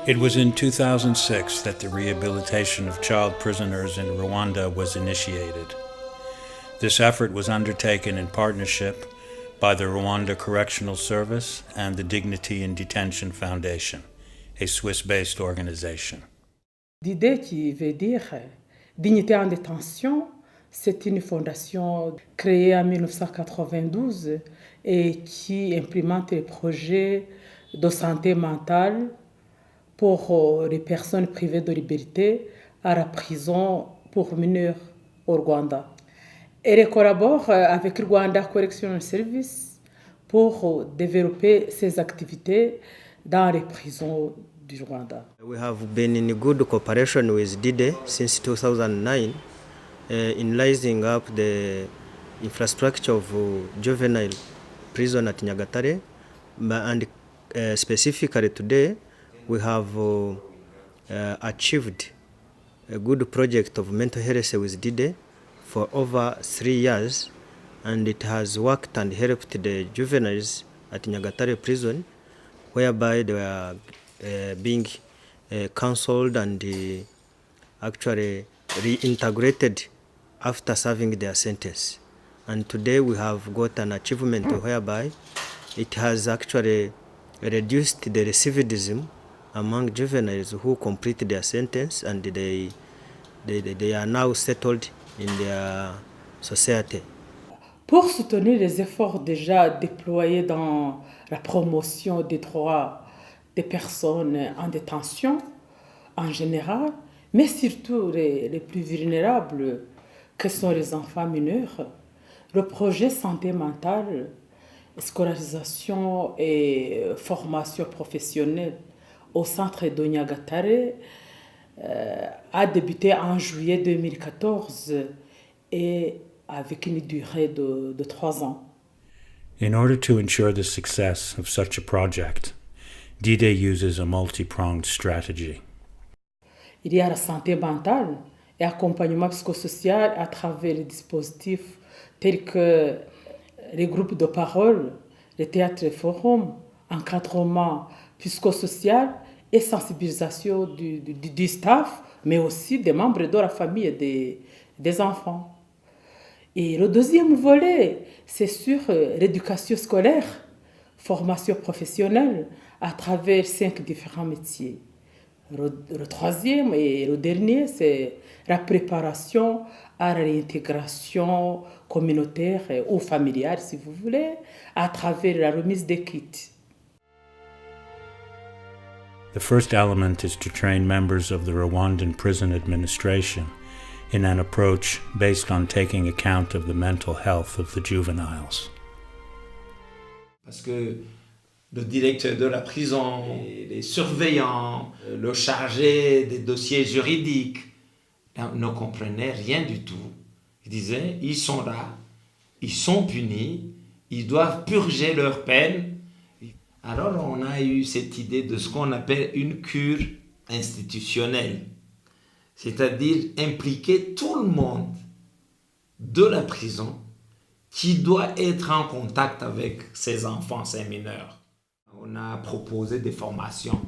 It was in 2006 that the rehabilitation of child prisoners in Rwanda was initiated. This effort was undertaken in partnership by the Rwanda Correctional Service and the Dignity in Detention Foundation, a Swiss-based organization. DiDé, qui veut dire Dignité en détention, c'est une fondation créée en 1992 et qui implémente les projets de santé mentale pour les personnes privées de liberté à la prison pour mineurs au Rwanda. Elle collabore avec Rwanda Correctional Service pour développer ses activités dans les prisons du Rwanda. We have been in good cooperation with DiDé since 2009 in raising up the infrastructure of juvenile prison at Nyagatare, and specifically today we have achieved a good project of mental health with DiDé for over 3 years, and it has worked and helped the juveniles at Nyagatare prison, whereby they are being counseled and actually reintegrated after serving their sentence. And today we have got an achievement whereby it has actually reduced the recidivism among juveniles who complete their sentence, and they are now settled in their society. Pour soutenir les efforts déjà déployés dans la promotion des droits des personnes en détention en général, mais surtout les plus vulnérables, que sont les enfants mineurs, le projet santé mentale, scolarisation et formation professionnelle au centre de Nyagatare a débuté en juillet 2014 et avec une durée de 3 ans. In order to ensure the success of such a project, DiDé uses a multi-pronged strategy. Il y a la santé mentale et accompagnement psychosocial à travers les dispositifs tels que les groupes de parole, les théâtres et forums, encadrement psychosocial et sensibilisation du staff, mais aussi des membres de la famille et des enfants. Et le deuxième volet, c'est sur l'éducation scolaire, formation professionnelle à travers 5 différents métiers. Le troisième et le dernier, c'est la préparation à la réintégration communautaire ou familiale, si vous voulez, à travers la remise des kits. The first element is to train members of the Rwandan prison administration in an approach based on taking account of the mental health of the juveniles. Parce que le directeur de la prison, les surveillants, le chargé des dossiers juridiques ne comprenaient rien du tout. Ils disaient, ils sont là, ils sont punis, ils doivent purger leur peine. Alors on a eu cette idée de ce qu'on appelle une cure institutionnelle, c'est-à-dire impliquer tout le monde de la prison qui doit être en contact avec ces enfants, ces mineurs. On a proposé des formations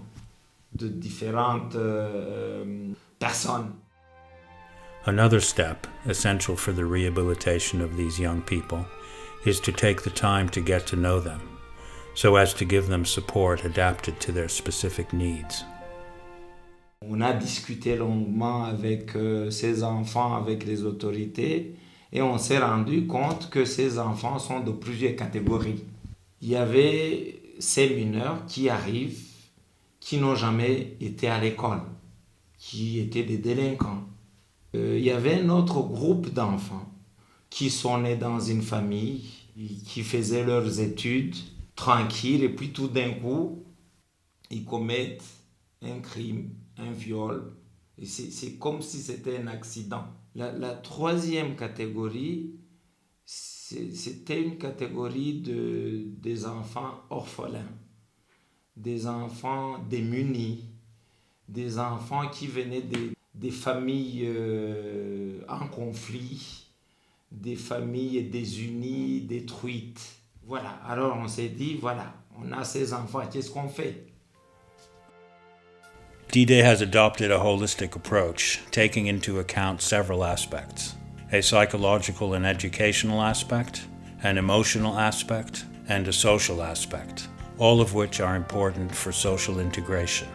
de différentes personnes. Another step, essential for the rehabilitation of these young people, is to take the time to get to know them, so as to give them support adapted to their specific needs. On a discuté longuement avec ces enfants, avec les autorités, et on s'est rendu compte que ces enfants sont de plusieurs catégories. Il y avait ces mineurs qui arrivent, qui n'ont jamais été à l'école, qui étaient des délinquants. Il y avait un autre groupe d'enfants qui sont nés dans une famille, qui faisaient leurs études tranquilles, et puis tout d'un coup, ils commettent un crime, un viol. Et c'est comme si c'était un accident. La troisième catégorie, c'était une catégorie des enfants orphelins, des enfants démunis, des enfants qui venaient des familles en conflit, des familles désunies, détruites. Voilà, alors on s'est dit, voilà, on a ces enfants, qu'est-ce qu'on fait? DiDé has adopted a holistic approach, taking into account several aspects: a psychological and educational aspect, an emotional aspect, and a social aspect, all of which are important for social integration.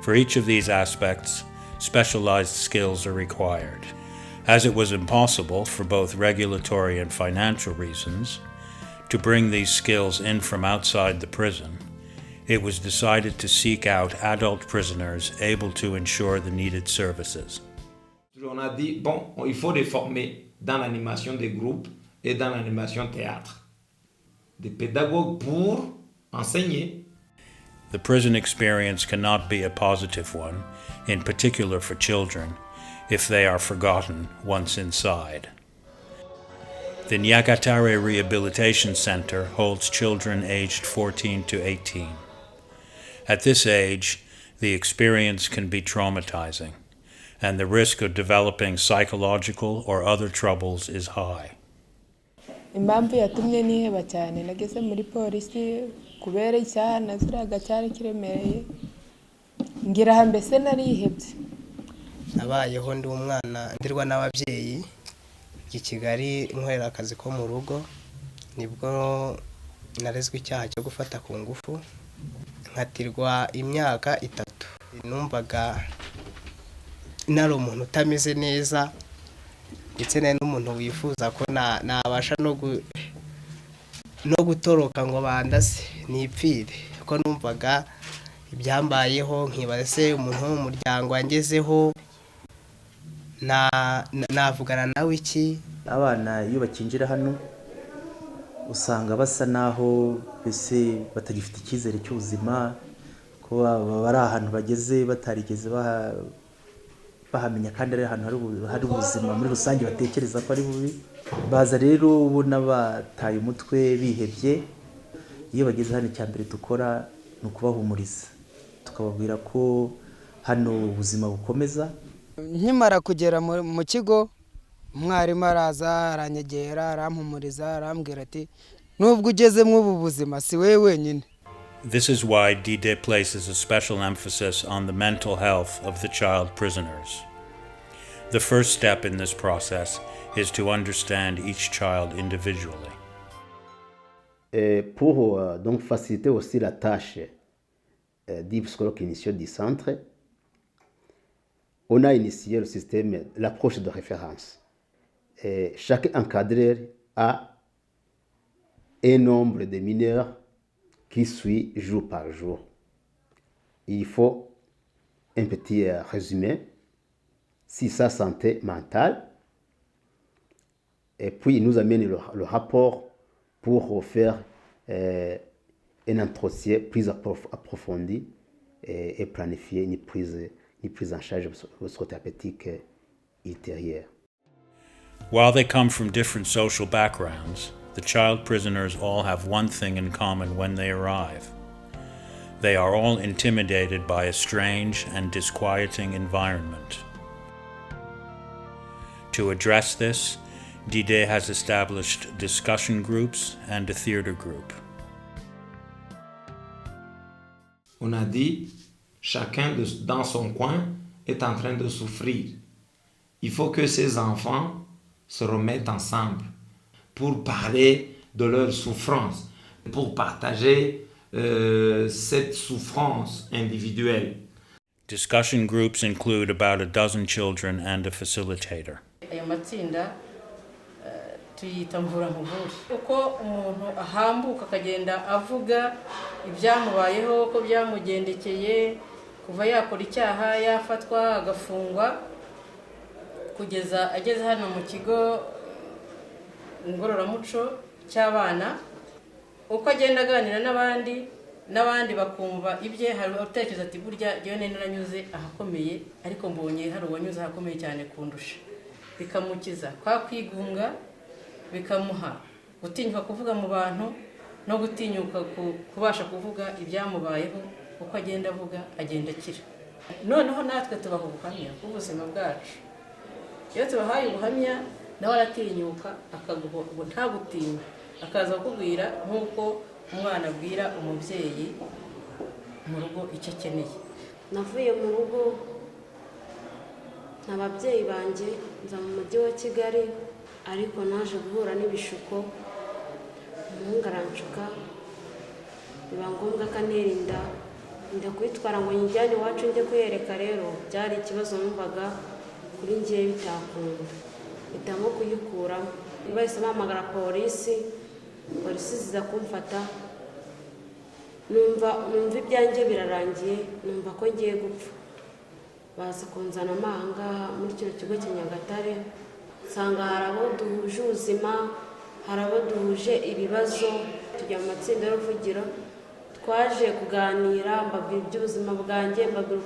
For each of these aspects, specialized skills are required. As it was impossible, for both regulatory and financial reasons, to bring these skills in from outside the prison, it was decided to seek out adult prisoners able to ensure the needed services. On a dit, bon, il faut les former dans l'animation des groupes et dans l'animation théâtre. Des pédagogues pour enseigner. The prison experience cannot be a positive one, in particular for children, if they are forgotten once inside. The Nyagatare Rehabilitation Center holds children aged 14 to 18. At this age, the experience can be traumatizing, and the risk of developing psychological or other troubles is high. Impamvu yatumye niheba cyane nageze muri polisi kubera icyaha naziraga cyari kiremereye ngira ha mbese narihebye. Nabayeho ndi umwana ndirwa n'ababyeyi i Kigali nkorera akazi ko mu rugo, nibwo narezwe icyaha cyo gufata ku ngufu nkatirwa imyaka 3. Numvaga nari umuntu utameze neza ndetse nari n'umuntu wifuza ko nabasha no gutoroka ngo bandase nipfire, ko numvaga ibyambayeho nkibaza se umuntu wo mu muryango wangezeho navugana nawe iki. Abana iyo bakinjira hano usanga basa naho bese batagifite icyizere cy'ubuzima, ko bari ahantu bageze batarigeze bahamenya kandi ari ahantu hari ubuzima muri rusange batekereza ko ari bubi. Baza rero ubona bataye umutwe bihebye. Iyo bageze hano cyambere dukora ni ukubahumuriza, tukababwira ko hano ubuzima bukomeza. Nkimara kugera mu kigo umwarimu araza aranyegera arampumuriza arambwira ati nubwo ugeze mu ubu buzima si wewe wenyine. This is why DiDé places a special emphasis on the mental health of the child prisoners. The first step in this process is to understand each child individually. Pour donc faciliter aussi la tâche du psychologue initial du centre, on a initié le système, l'approche de référence. Chaque encadreur a un nombre de mineurs qui suit jour par jour. Il faut un petit résumé sur sa santé mentale, et puis il nous amène le rapport pour faire un entretien plus approfondi et planifier une prise en charge psychothérapeutique ultérieure. While they come from different social backgrounds, the child prisoners all have one thing in common when they arrive. They are all intimidated by a strange and disquieting environment. To address this, DiDé has established discussion groups and a theater group. On a dit, chacun dans son coin est en train de souffrir. Il faut que ces enfants se remettent ensemble pour parler de leur souffrance, pour partager cette souffrance individuelle. Discussion groups include about 12 children and a facilitator. Aya matsinda tuyita mvura-nkuvure. Uko umuntu ahambuka akagenda avuga ibyamubayeho, ko byamugendekeye, kuva yakora icyaha, yafatwa, agafungwa, kugeza ageze hano mu kigo ngororamuco cy'abana. Uko agenda aganira n'abandi bakumva ibye, hari utekereza ati burya jyewe naranyuze ahakomeye ariko mbonye hari uwanyuze ahakomeye cyane kundusha, bikamukiza kwa kwigunga, bikamuha gutinyuka kuvuga mu bantu no gutinyuka kubasha kuvuga ibyamubayeho. Uko agenda avuga agenda akira. Noneho natwe tubaha ubuhamya bw'ubuzima bwacu. Iyo tubahaye ubuhamya nawe aratinyuka akaguha nta gutinya, akaza kukubwira nk'uko umwana abwira umubyeyi mu rugo icyo akeneye. navuye mu rugo n'ababyeyi banjye nza mu mujyi wa Kigali, ariko naje guhura n'ibishuko, umuhungu aranshuka, biba ngombwa akanirinda, njya kwitwara ngo njyane iwacu njye kuyereka. Rero byari ikibazo numvaga kuri njye bitakunda, mpitamo kuyikuramo. Bahise bahamagara polisi ziza kumfata, numva ibyanjye birarangiye, numva ko ngiye gupfa. Baza kunzana amahanga muri kino kigo cya Nyagatare, nsanga hari abo duhuje ubuzima, hari abo duhuje ibibazo, tujya mu matsinda y'uruvugiro, twaje kuganira, mbabwira iby'ubuzima bwanjye, mbabwira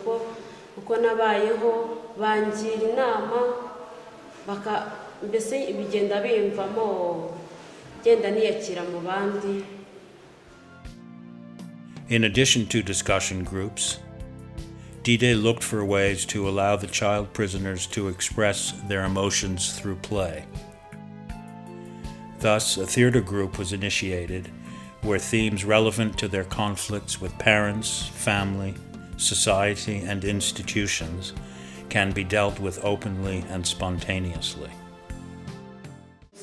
uko nabayeho, bangira inama, mbese bigenda bimvamo, genda niyakira mu bandi. In addition to discussion groups, DiDé looked for ways to allow the child prisoners to express their emotions through play. Thus, a theater group was initiated where themes relevant to their conflicts with parents, family, society, and institutions can be dealt with openly and spontaneously.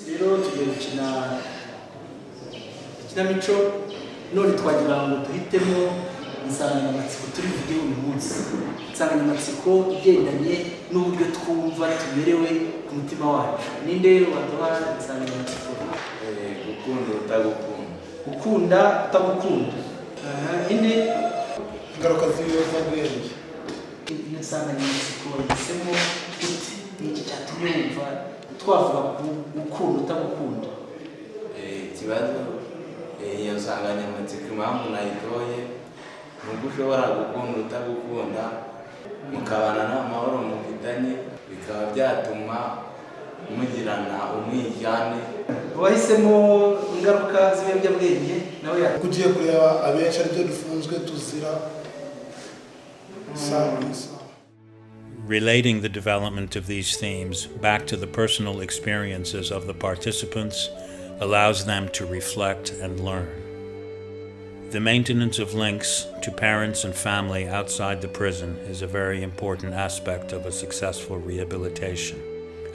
Rero tugiye gukina ikinamico, none twagira ngo duhitemo insanganyamatsiko turi buvuge uyu munsi. Insanganyamatsiko igendanye n'uburyo twumva tumerewe ku mutima wacu. Ninde waduha insanganyamatsiko? Gukunda utagukunda. Gukunda utagukunda. Ine ingaruka z'ibiyobyabwenge. Iyo nsanganyamatsiko yahisemo uti n'iki cyatumye wumva twavuga ku gukunda utagukunda? Ikibazo iyo nsanganyamatsiko impamvu nayitoye ni uko ushobora gukunda utagukunda, mukabana n'amahoro mufitanye, bikaba byatuma mugirana umwijyane. Wahisemo ingaruka z'ibiyobyabwenge nawe Kugiye kureba abenshi aribyo dufunzwe tuzira. Relating the development of these themes back to the personal experiences of the participants allows them to reflect and learn. The maintenance of links to parents and family outside the prison is a very important aspect of a successful rehabilitation,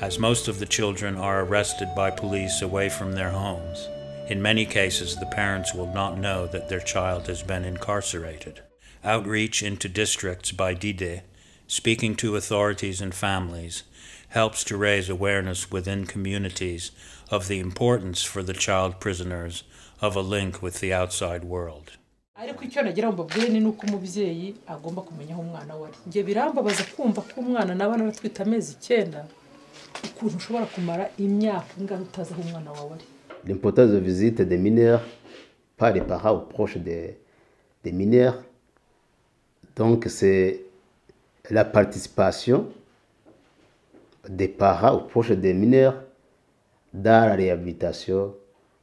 as most of the children are arrested by police away from their homes. In many cases, the parents will not know that their child has been incarcerated. Outreach into districts by DiDé, speaking to authorities and families, helps to raise awareness within communities of the importance for the child prisoners of a link with the outside world. Ariko icyo nagira ngo mbabwire ni uko umubyeyi agomba kumenya aho umwana we ari. Nge birambabaza kumva ko umwana n'abana batwita amezi 9 ukuntu ushobora kumara imyaka ingana utazi aho umwana wawe ari. L'importance de visite des mineurs par les parents ou proches des mineurs. Donc c'est la participation des parents ou proches des mineurs dans la réhabilitation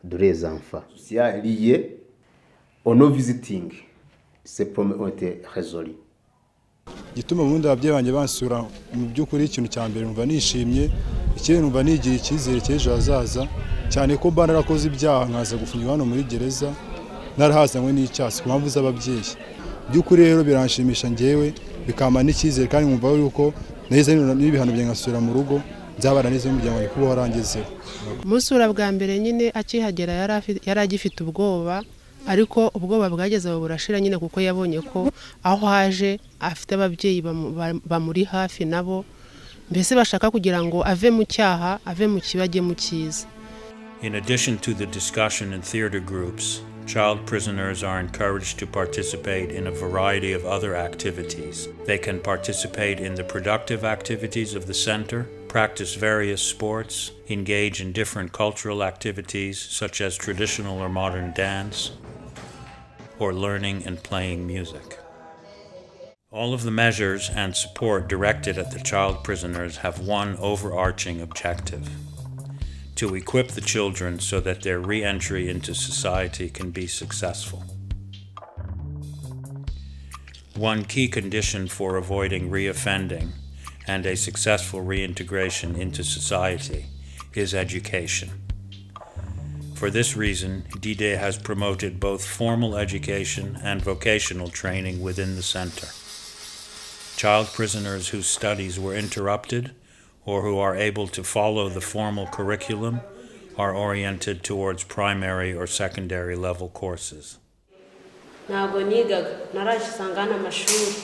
de les enfants. C'est lié au no-visiting. Ces problèmes ont été résolus. Gituma ubundi ababyeyi banjye bansura mu by'ukuri ikintu cya mbere numva nishimye, ikindi numva nigira icyizere cy'ejo hazaza, cyane ko mba narakoze ibyaha nkaza gufungirwa hano muri gereza narahazanywe n'icyasi ku mpamvu z'ababyeyi. By'ukuri rero biranshimisha njyewe, bikampa n'icyizere kandi nkumva yuko neza n'ibihano byanjye ngasubira mu rugo byabara neza n'umuryango wanjye kuba warangezeho. Musura bwa mbere nyine akihagera yari agifite ubwoba, ariko ubwoba bwageze burashira nyine kuko yabonye ko aho haje afite ababyeyi bamuri hafi nabo, mbese bashaka kugira ngo ave mu cyaha, ave mu kibage mu cyiza. In addition to the discussion and theater groups, child prisoners are encouraged to participate in a variety of other activities. They can participate in the productive activities of the center, practice various sports, engage in different cultural activities such as traditional or modern dance, or learning and playing music. All of the measures and support directed at the child prisoners have one overarching objective: to equip the children so that their re-entry into society can be successful. One key condition for avoiding reoffending and a successful reintegration into society is education. For this reason, DiDé has promoted both formal education and vocational training within the center. Child prisoners whose studies were interrupted or who are able to follow the formal curriculum are oriented towards primary or secondary level courses. ntabwo nigaga naraje sangana amashuri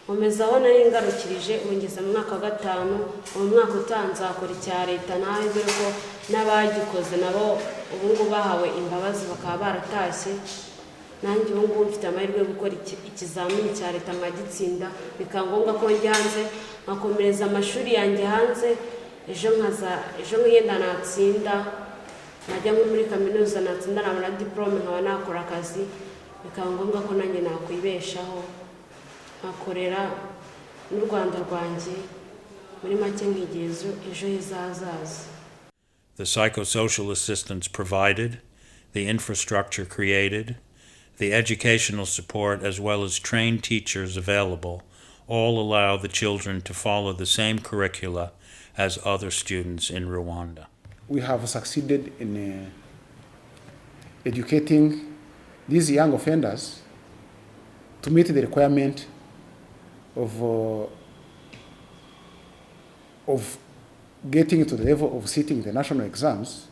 nkomeza aho nari ngarukirije ngeze mu mwaka wa gatanu uwo mwaka utanzakora icya leta nawe dore ko n'abagikoze nabo ubu ngubu bahawe imbabazi bakaba baratashye nanjye ubu ngubu mfite amahirwe yo gukora ikizamini cya leta nkagitsinda bikaba ngombwa ko njya hanze nkakomereza amashuri yanjye hanze ejo nkiyenda natsinda najya nko muri kaminuza natsinda nabona diplome nkaba nakora akazi bikaba ngombwa ko nanjye nakwibeshaho nkakorera n'u Rwanda rwanjye muri make nk'igihezo ejo hazaza. The psychosocial assistance provided, the infrastructure created, the educational support as well as trained teachers available all allow the children to follow the same curricula as other students in Rwanda. We have succeeded in educating these young offenders to meet the requirement of getting to the level of sitting the national exams,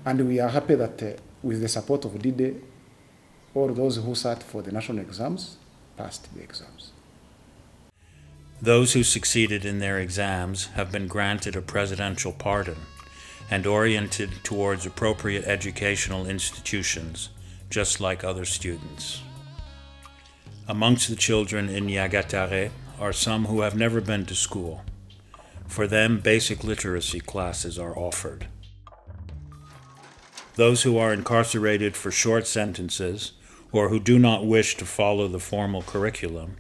and we are happy that with the support of DiDé, all those who sat for the national exams passed the exams. Those who succeeded in their exams have been granted a presidential pardon and oriented towards appropriate educational institutions, just like other students. Amongst the children in Nyagatare are some who have never been to school. For them, basic literacy classes are offered. Those who are incarcerated for short sentences or who do not wish to follow the formal curriculum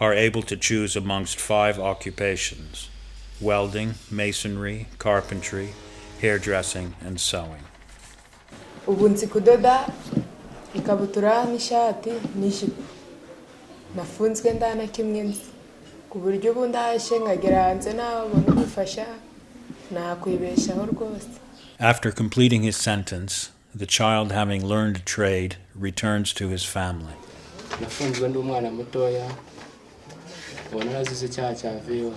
are able to choose amongst 5 occupations: welding, masonry, carpentry, hairdressing, and sewing. Ubu nzi kudoda ikabutura n'ishati n'ijipo. Nafunzwe ndana kimwe nzi ku buryo ubu ndashe nkagera hanze nabona gufasha nakwibeshaho rwose. After completing his sentence, the child, having learned a trade, returns to his family. Nafunzwe ndi umwana mutoya ubona nazize icyaha cya viwa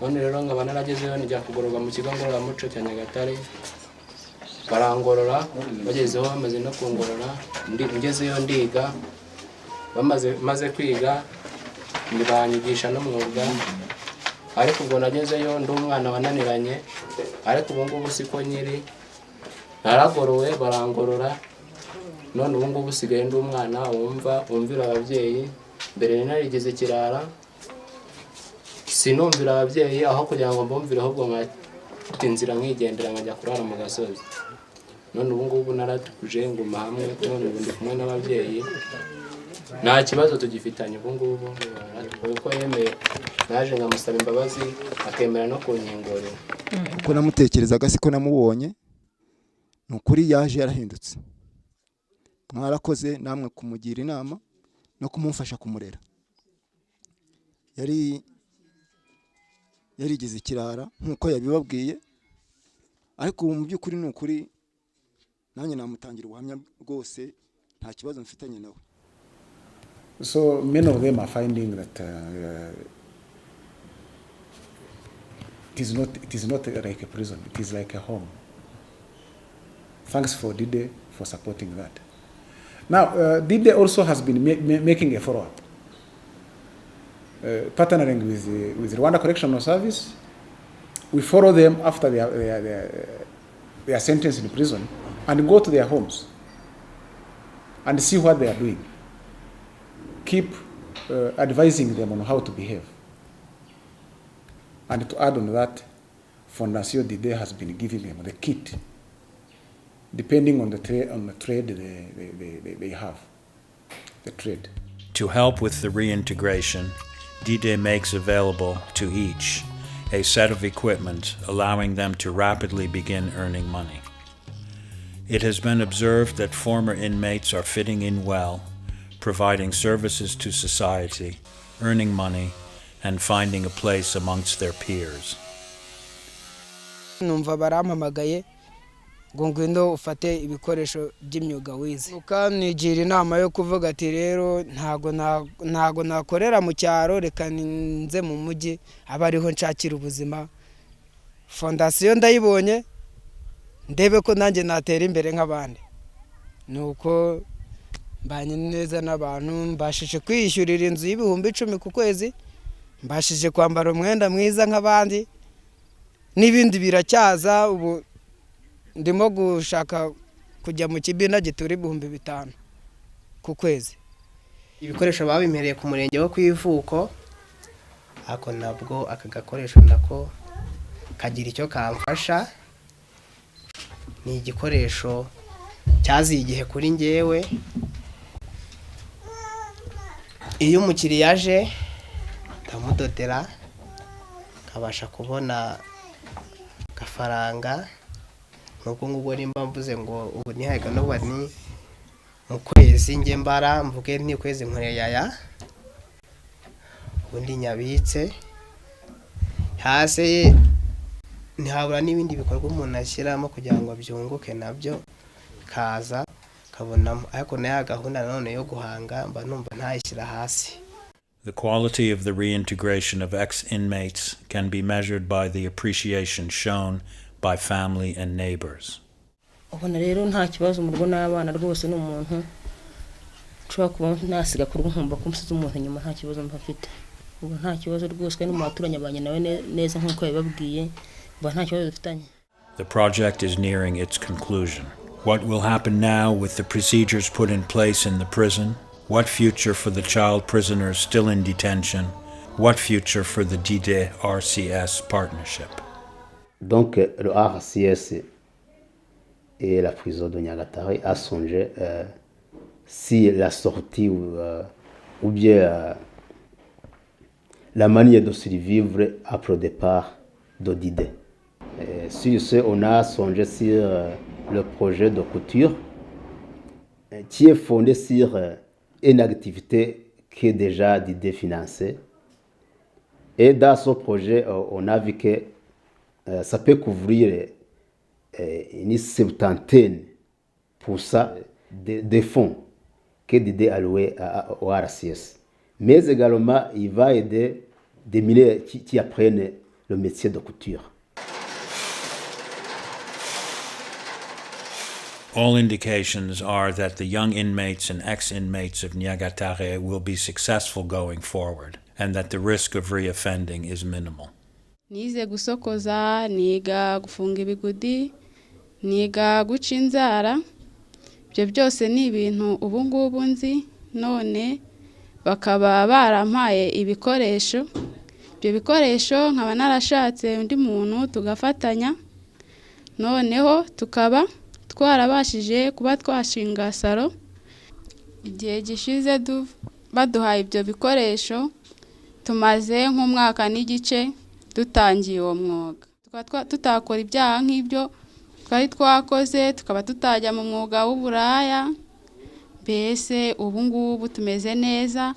none rero nkaba naragezeyo njya kugororwa mu kigo ngororamuco cya Nyagatare barangorora bagezeho bamaze no kungorora ngezeyo ndiga maze kwiga ndibanyigisha n'umwuga ariko ubwo nagezeyo ndi umwana wananiranye ariko ubu ngubu siko nyiri naragorowe barangorora none ubu ngubu sigaye ndi umwana wumvira ababyeyi mbere narigeze kirara sinumvira ababyeyi aho kugira ngo mbumvire ahubwo nkatinzira nkigendera nkajya kurara mu gasozi none ubu ngubu naratukuje nguma hamwe none ubu ndi kumwe n'ababyeyi nta kibazo tugifitanye ubu ngubu uko yemeye naje nkamusaba imbabazi akemera no kunyingorera uko namutekerezaga siko namubonye nukuri yaje yarahindutse mwarakoze namwe kumugira inama no kumufasha kumurera yarigize ikirara nkuko yabibabwiye ariko mu by'ukuri nukuri nanjye namutangira ubuhamya bwose nta kibazo mfitanye nawe. So many of them are finding that it is not like a prison, it is like a home. Thanks for DiDé for supporting that. Now, DiDé also has been making a follow-up, partnering with Rwanda Correctional Service. We follow them after their sentence in prison and go to their homes and see what they are doing. Keep advising them on how to behave. And to add on that, Fondation DiDé has been giving them the kit, depending on the trade they have, the trade. To help with the reintegration, DiDé makes available to each a set of equipment allowing them to rapidly begin earning money. It has been observed that former inmates are fitting in well, providing services to society, earning money, and finding a place amongst their peers. Numva barampamagaye ngo ngwino ufate ibikoresho by'imyuga wize. Ukanigira inama yo kuvuga ati rero ntago nakorera mu cyaro, reka nze mu mujyi aba ariho nshakira ubuzima. Fondation ndayibonye ndebe ko nanjye natera imbere nk'abandi. Nuko mbanye neza n'abantu, mbashije kwiyishyurira inzu y'ibihumbi 10 ku kwezi, mbashije kwambara umwenda mwiza nk'abandi, n'ibindi biracyaza. Ubu ndimo gushaka kujya mu kibina gitura 5,000 ku kwezi. Ibikoresho babimpereye ku murenge wo kwivuko, ako nabwo aka gakoresho nako kagira icyo kamfasha. Ni igikoresho cyaziye igihe kuri njyewe. Iyo umukiriya aje ndamudodera, kabasha kubona gafaranga. Nuko ngubwo nimba mvuze ngo ubu nihaga no bani mu kwezi nge mbara mvuge ni kwezi nkore yaya, ubundi nyabitse hase ntihabura n'ibindi bikorwa umuntu ashyiramo kugira ngo byunguke nabyo kaza kabonamo. Ariko nayo gahunda none yo guhanga mba numva ntayishyira hasi. The quality of the reintegration of ex-inmates can be measured by the appreciation shown by family and neighbors. Ubona rero nta kibazo mu rugo n'abana rwose n'umuntu nshobora kuba nasiga kurwa nkumva ko umusize umuntu nyuma nta kibazo mbafite. Ubu nta kibazo rwose kandi mu baturanye banye nawe neza nk'uko yababwiye, ubu nta kibazo dufitanye. The project is nearing its conclusion. What will happen now with the procedures put in place in the prison? What future for the child prisoners still in detention? What future for the DiDé RCS partnership? Donc le RCS et la prison de Nyagatare a songé si la sortie ou bien la manière de survivre après le départ de DiDé. Sur ce, on a songé sur le projet de couture qui est fondé sur une activité qui est déjà DiDé financée. Et dans ce projet, on a vu que ça peut couvrir une 70% des fonds que DiDé a alloués au RCS. Mais également, il va aider des milliers qui apprennent le métier de couture. All indications are that the young inmates and ex-inmates of Nyagatare will be successful going forward, and that the risk of reoffending is minimal. Nize gusokoza, niga gufunga ibigudi, niga guca inzara. Ibyo byose ni ibintu ubu ngubu nzi, none bakaba barampaye ibikoresho. Ibyo bikoresho nkaba narashatse undi muntu tugafatanya, noneho tukaba twarabashije kuba twashinga salo. Igihe gishize baduhaye ibyo bikoresho, tumaze nk'umwaka n'igice dutangiye uwo mwuga. Tukaba tutakora ibyaha nk'ibyo twari twakoze, tukaba tutajya mu mwuga w'uburaya. Mbese ubu ngubu tumeze neza,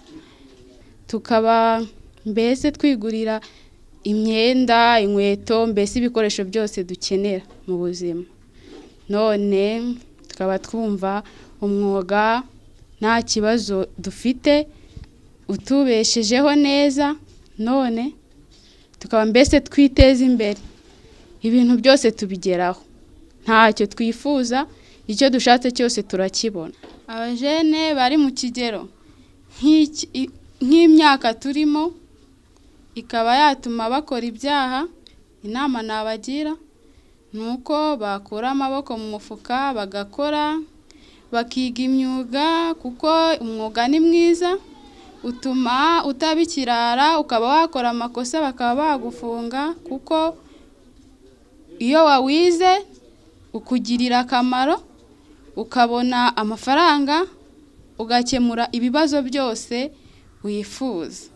tukaba mbese twigurira imyenda, inkweto, mbese ibikoresho byose dukenera mu buzima. None tukaba twumva umwuga nta kibazo dufite, utubeshejeho neza. None tukaba mbese twiteza imbere, ibintu byose tubigeraho, ntacyo twifuza, icyo dushatse cyose turakibona. Abajene bari mu kigero nk'imyaka turimo ikaba yatuma bakora ibyaha, inama nabagira nuko bakura amaboko mu mufuka bagakora, bakiga imyuga, kuko umwuga ni mwiza, utuma utabikirara, ukaba wakora amakosa bakaba bagufunga, kuko iyo wawize ukugirira akamaro, ukabona amafaranga, ugakemura ibibazo byose wifuza.